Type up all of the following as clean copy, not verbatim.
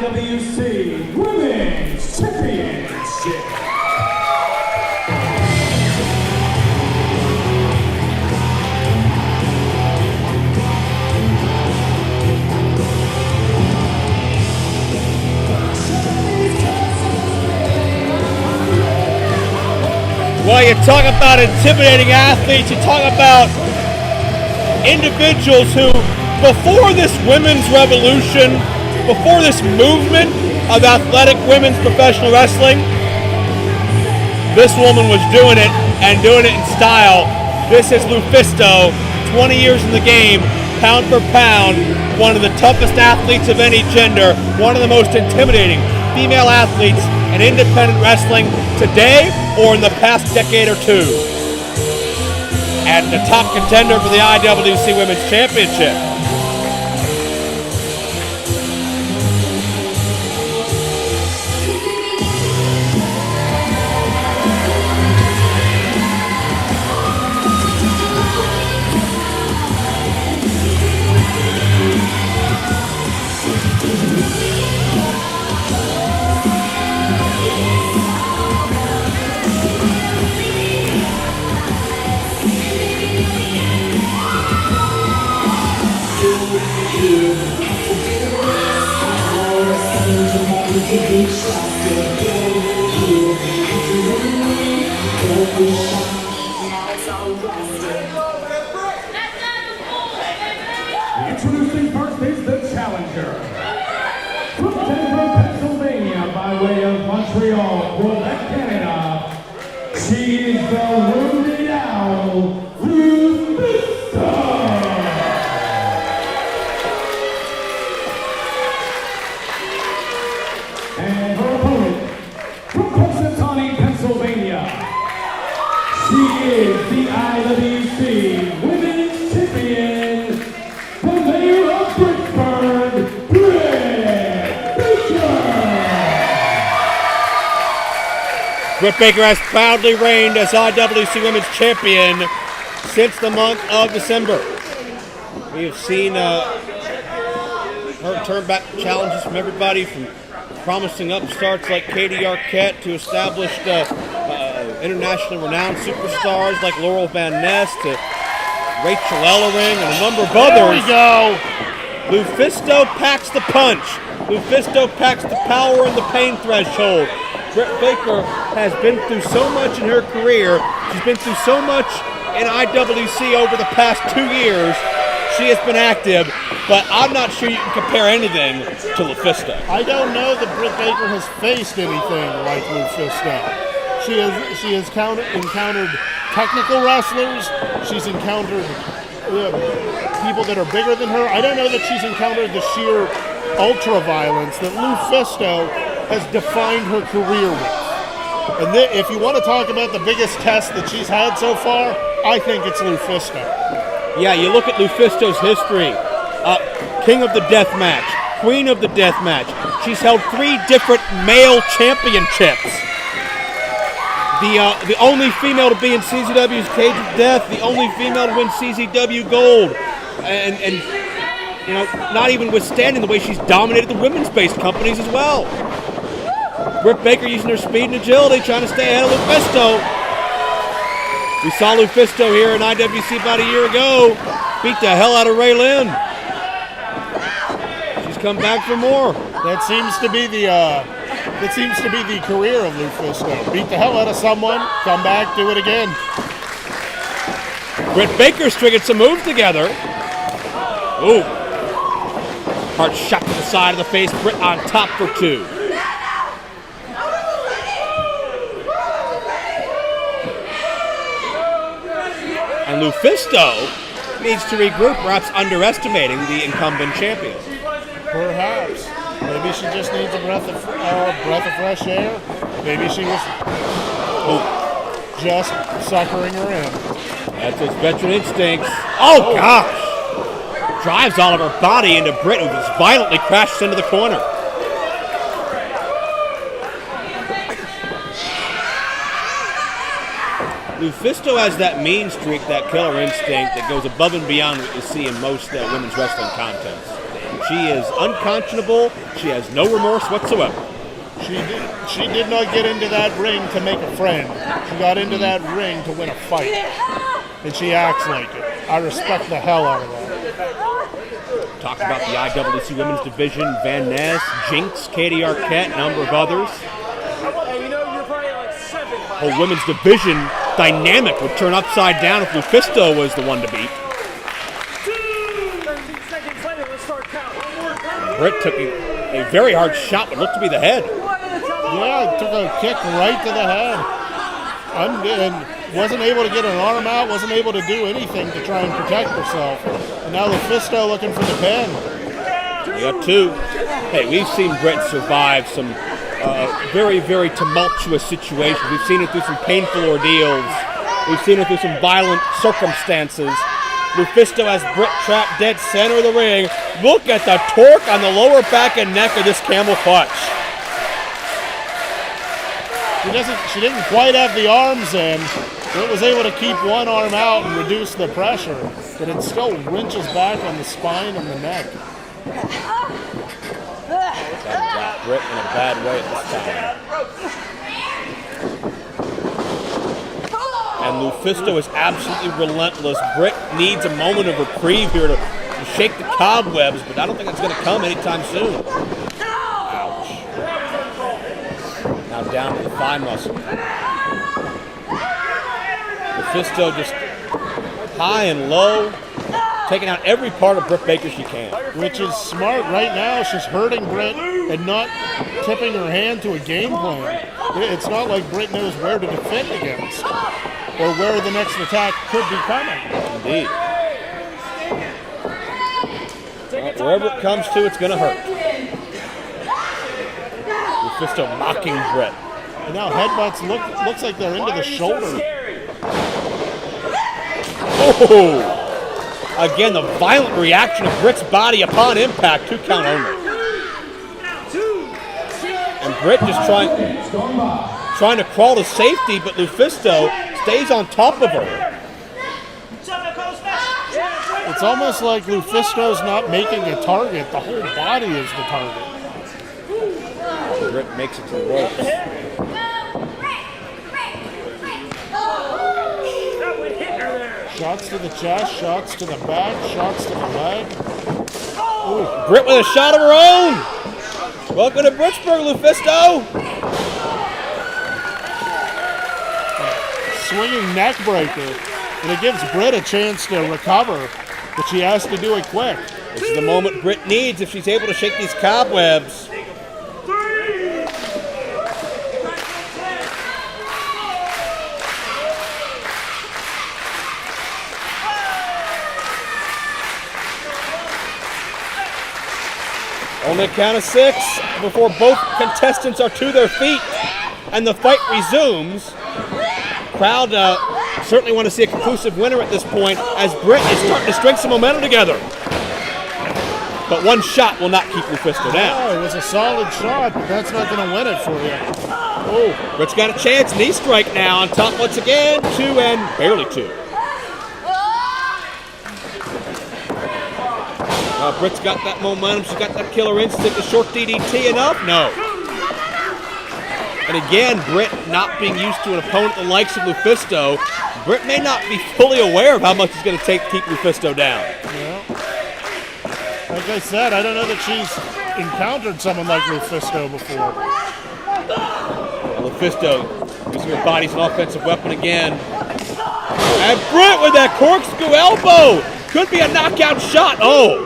IWC Women's Championship. Well, you talk about intimidating athletes, you talk about individuals who, before this women's revolution, before this movement of athletic women's professional wrestling, this woman was doing it and doing it in style. This is LuFisto, 20 years in the game, pound for pound, one of the toughest athletes of any gender, one of the most intimidating female athletes in independent wrestling today or in the past decade or two. And the top contender for the IWC Women's Championship. Introducing first is the challenger. From Denver, Pennsylvania, by way of Montreal, Quebec, Canada, she is the Wounded Owl, LuFisto. And her opponent, from Punxsutawney, Pennsylvania, she is the IWC Women's Champion, the mayor of Britt, Britt Baker. Britt Baker has proudly reigned as IWC Women's Champion since the month of December. We have seen her turn back challenges from everybody from promising upstarts like Katie Arquette to established internationally renowned superstars like Laurel Van Ness to Rachel Ellering and a number of others. There we go. LuFisto packs the punch. LuFisto packs the power and the pain threshold. Britt Baker has been through so much in her career. She's been through so much in IWC over the past 2 years. She has been active, but I'm not sure you can compare anything to LuFisto. I don't know that Britt Baker has faced anything like LuFisto. She has encountered technical wrestlers. She's encountered people that are bigger than her. I don't know that she's encountered the sheer ultra-violence that LuFisto has defined her career with. And if you want to talk about the biggest test that she's had so far, I think it's LuFisto. Yeah, you look at LuFisto's history. King of the Death Match, Queen of the Death Match. She's held 3 different male championships. The only female to be in CZW's Cage of Death, the only female to win CZW Gold, and you know, not even withstanding the way she's dominated the women's-based companies as well. Britt Baker using her speed and agility, trying to stay ahead of LuFisto. We saw LuFisto here in IWC about a year ago, beat the hell out of Ray Lynn. She's come back for more. That seems to be the career of LuFisto. Beat the hell out of someone, come back, do it again. Britt Baker stringing some moves together. Ooh. Hard shot to the side of the face. Britt on top for 2. And LuFisto needs to regroup, perhaps underestimating the incumbent champion. Perhaps. Maybe she just needs a breath of fresh air. Maybe she was just suckering her in. That's his veteran instincts. Oh, gosh! Drives all of her body into Britt, who just violently crashes into the corner. LuFisto has that mean streak, that killer instinct that goes above and beyond what you see in most women's wrestling contests. She is unconscionable. She has no remorse whatsoever. She did not get into that ring to make a friend. She got into that ring to win a fight. And she acts like it. I respect the hell out of that. Talked about the IWC Women's Division, Van Ness, Jinx, Katie Arquette, a number of others. The whole women's division dynamic would turn upside down if LuFisto was the one to beat. Britt took a very hard shot, but looked to be the head. Yeah, took a kick right to the head. And wasn't able to get an arm out, wasn't able to do anything to try and protect herself. And now LuFisto looking for the pin. We got two. Hey, we've seen Britt survive some very, very tumultuous situations. We've seen it through some painful ordeals. We've seen it through some violent circumstances. LuFisto has Britt trapped dead center of the ring. Look at the torque on the lower back and neck of this camel clutch. She didn't quite have the arms in. Britt was able to keep one arm out and reduce the pressure, but it still wrenches back on the spine and the neck. That got Britt in a bad way at this time. And LuFisto is absolutely relentless. Britt needs a moment of reprieve here to shake the cobwebs, but I don't think it's going to come anytime soon. Ouch. Now down to the thigh muscle. LuFisto just high and low, taking out every part of Britt Baker she can. Which is smart. Right now, she's hurting Britt and not tipping her hand to a game plan. It's not like Britt knows where to defend against or where the next attack could be coming. Indeed. Well, wherever it comes to, it's going to hurt. LuFisto mocking Britt. And now headbutts looks like they're into the shoulder. Oh! Again, the violent reaction of Britt's body upon impact, 2 count only. And Britt just trying to crawl to safety, but LuFisto stays on top of her. It's almost like LuFisto's not making a target. The whole body is the target. Britt makes it to the ropes. Shots to the chest, shots to the back, shots to the leg. Ooh, Britt with a shot of her own. Welcome to Brittsburg, LuFisto. Swinging neck breaker. And it gives Britt a chance to recover, but she has to do it quick. This is the moment Britt needs if she's able to shake these cobwebs. Only a count of 6 before both contestants are to their feet and the fight resumes. Crowd certainly want to see a conclusive winner at this point as Britt is starting to string some momentum together. But one shot will not keep LuFisto down. Oh, it was a solid shot, but that's not going to win it for you. Oh, Britt's got a chance. Knee strike now on top once again. 2 and barely 2. Britt's got that momentum. She's got that killer instinct. The short DDT enough? No. And again, Britt not being used to an opponent the likes of LuFisto, Britt may not be fully aware of how much it's going to take to keep LuFisto down. Yeah. Like I said, I don't know that she's encountered someone like LuFisto before. LuFisto using her body as an offensive weapon again. And Britt with that corkscrew elbow! Could be a knockout shot. Oh!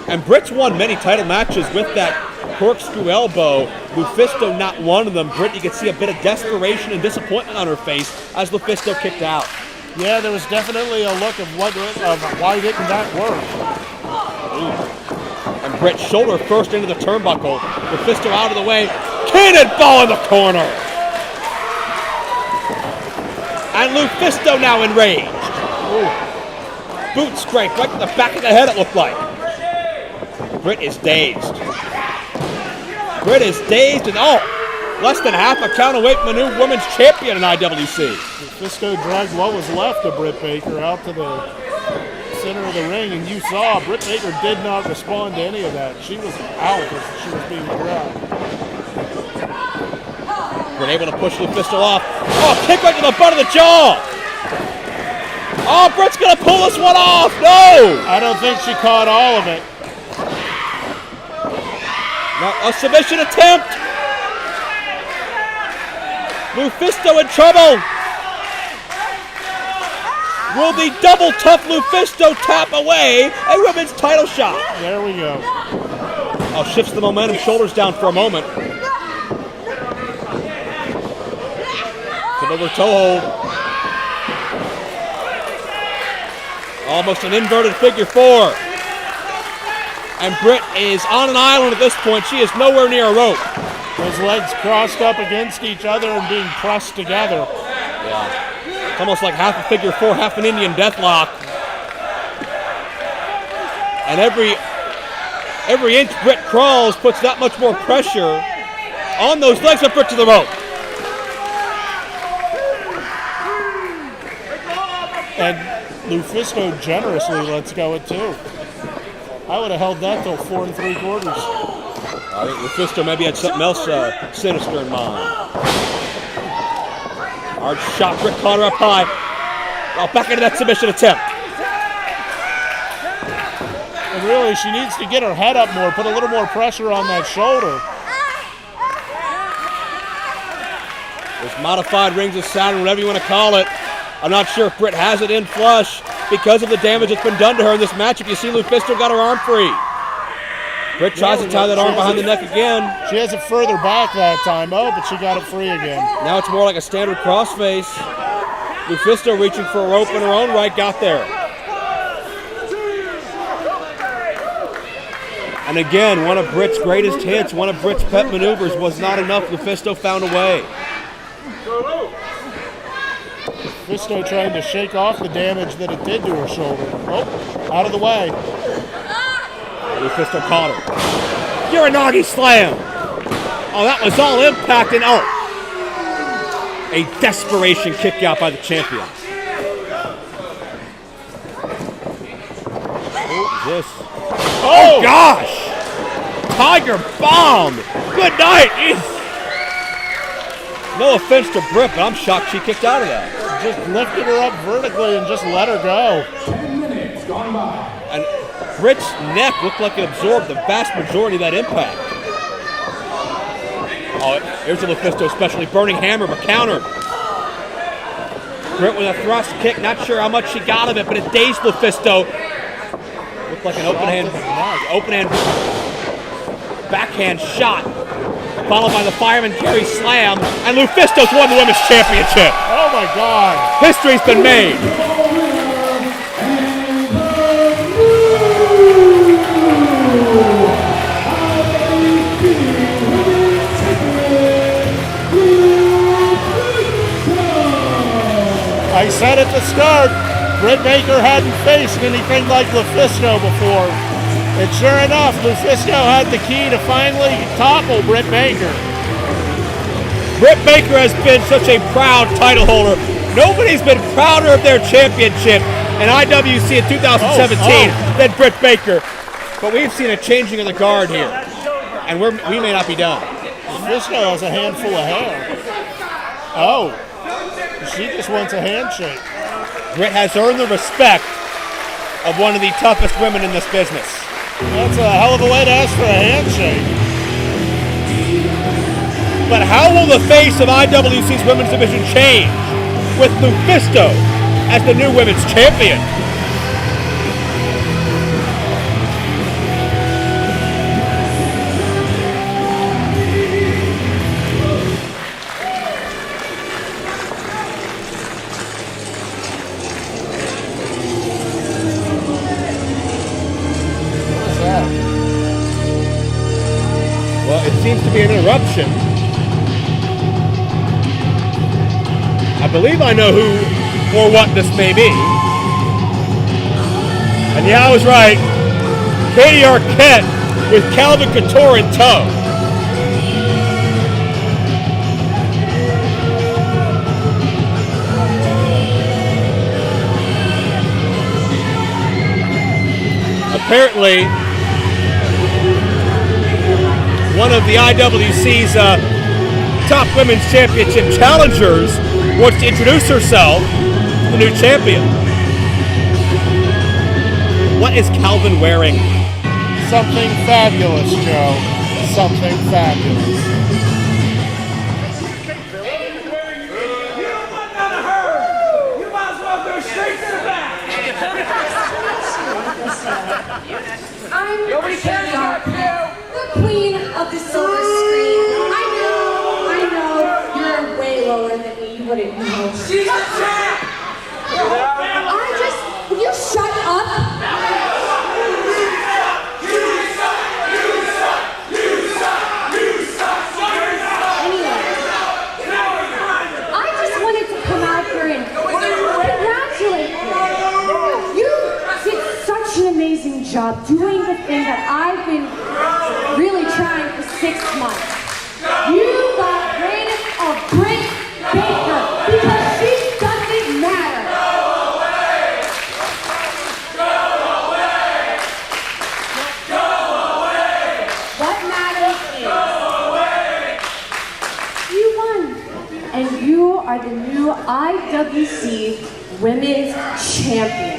And Britt's won many title matches with that corkscrew elbow. LuFisto not one of them. Britt, you can see a bit of desperation and disappointment on her face as LuFisto kicked out. Yeah, there was definitely a look of why didn't that work. Ooh. And Britt shoulder first into the turnbuckle. LuFisto out of the way. Cannonball in the corner. And LuFisto now enraged. Ooh. Boot scrape right to the back of the head, it looked like. Britt is dazed. Britt is dazed and less than half a count away from a new women's champion in IWC. LuFisto dragged what was left of Britt Baker out to the center of the ring, and you saw Britt Baker did not respond to any of that. She was out as she was being grabbed. Britt able to push LuFisto off. Oh, kick right to the butt of the jaw. Oh, Britt's going to pull this one off. No. I don't think she caught all of it. Now, a submission attempt. LuFisto in trouble. Will the double tough LuFisto tap away a women's title shot? There we go. Oh, shifts the momentum, shoulders down for a moment. Over toe hold. Almost an inverted figure four. And Britt is on an island at this point. She is nowhere near a rope. Those legs crossed up against each other and being pressed together. Yeah. It's almost like half a figure four, half an Indian deathlock. And every inch Britt crawls puts that much more pressure on those legs of Britt to the rope. And LuFisto generously lets go at 2. I would have held that till 4 3/4. I think LuFisto maybe had something else sinister in mind. Hard shot, Britt caught her up high. Well, back into that submission attempt. And really, she needs to get her head up more, put a little more pressure on that shoulder. This modified rings of Saturn, whatever you want to call it. I'm not sure if Britt has it in flush because of the damage that's been done to her in this matchup. You see LuFisto got her arm free. Britt tries to tie that arm behind the neck again. She has it further back that time. Oh, but she got it free again. Now it's more like a standard crossface. LuFisto reaching for a rope in her own right, got there. And again, one of Britt's greatest hits, one of Britt's pet maneuvers was not enough. LuFisto found a way. LuFisto trying to shake off the damage that it did to her shoulder. Oh, out of the way. LuFisto caught her. Uranagi slam. Oh, that was all impact and oh. A desperation kick out by the champion. What is this? Oh gosh! Tiger bomb! Good night! No offense to Britt, but I'm shocked she kicked out of that. Just lifted her up vertically and just let her go. 10 minutes gone by. And Britt's neck looked like it absorbed the vast majority of that impact. Oh, here's a LuFisto especially burning hammer, but countered. Britt with a thrust kick, not sure how much she got of it, but it dazed LuFisto. Looked like an open hand backhand shot, followed by the fireman carry slam, and LuFisto's won the women's championship. Oh my God! History's been made. I said at the start, Britt Baker hadn't faced anything like LuFisto before. And sure enough, LuFisto had the key to finally topple Britt Baker. Britt Baker has been such a proud title holder. Nobody's been prouder of their championship in IWC in 2017 than Britt Baker. But we've seen a changing of the guard here. And we may not be done. LuFisto has a handful of hair. Oh. She just wants a handshake. Britt has earned the respect of one of the toughest women in this business. That's a hell of a way to ask for a handshake. But how will the face of IWC's women's division change with LuFisto as the new women's champion? Well, it seems to be an interruption. I believe I know who or what this may be. And yeah, I was right. Katie Arquette with Calvin Couture in tow. apparently one of the IWC's top women's championship challengers wants to introduce herself to the new champion. What is Calvin wearing? Something fabulous, Joe. Something fabulous. Nobody cares about you. The queen of the silver screen. I know, you're way lower than me. You wouldn't know. She's a champ. Will you shut up? Anyway, I just wanted to come out here and congratulate you. You did such an amazing job doing the thing that I've been really trying for 6 months. You got rid of Britt Baker because she doesn't matter. Go away! Go away! Go away! What matters is you won, and you are the new IWC Women's Champion.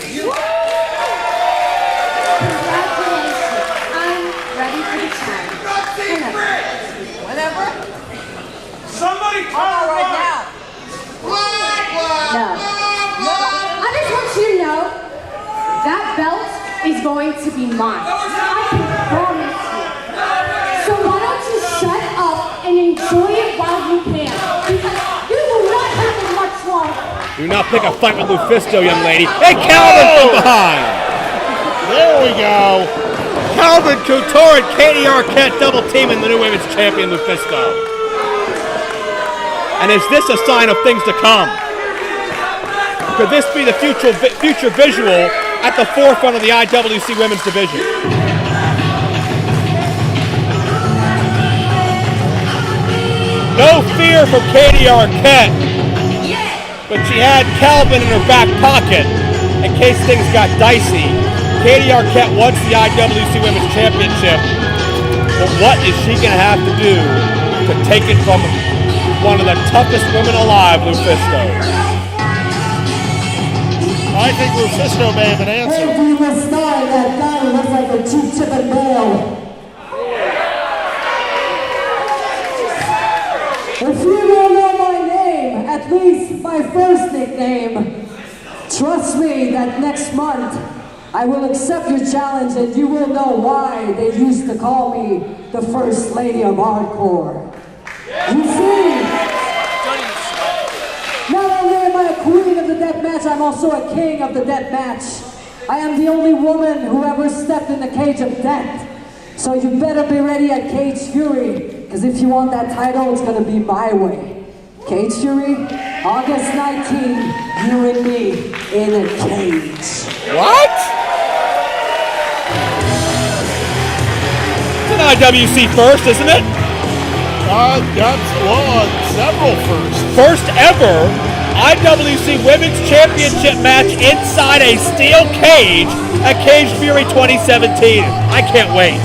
Whenever. Somebody call right now. No. I just want you to know that belt is going to be mine. I can promise you. So why don't you shut up and enjoy it while you can? Because you will not have it much longer. Do not pick a fight with LuFisto, young lady. Hey, Calvin from behind. There we go. Calvin Couture and Katie Arquette double teaming the new women's champion LuFisto. And is this a sign of things to come? Could this be the future visual at the forefront of the IWC women's division? No fear from Katie Arquette, but she had Calvin in her back pocket in case things got dicey. Katie Arquette wants the IWC Women's Championship, but what is she going to have to do to take it from one of the toughest women alive, LuFisto? I think LuFisto may have an answer. Hey, we were starting that guy who looks like a cheap chicken bale. If you don't know my name, at least my first nickname, trust me that next month I will accept your challenge and you will know why they used to call me the First Lady of Hardcore. You see, not only am I a queen of the death match, I'm also a king of the death match. I am the only woman who ever stepped in the cage of death. So you better be ready at Cage Fury, because if you want that title, it's going to be my way. Cage Fury, August 19th, you and me in a cage. What? It's an IWC first, isn't it? That's several firsts. First ever IWC Women's Championship match inside a steel cage at Cage Fury 2017. I can't wait.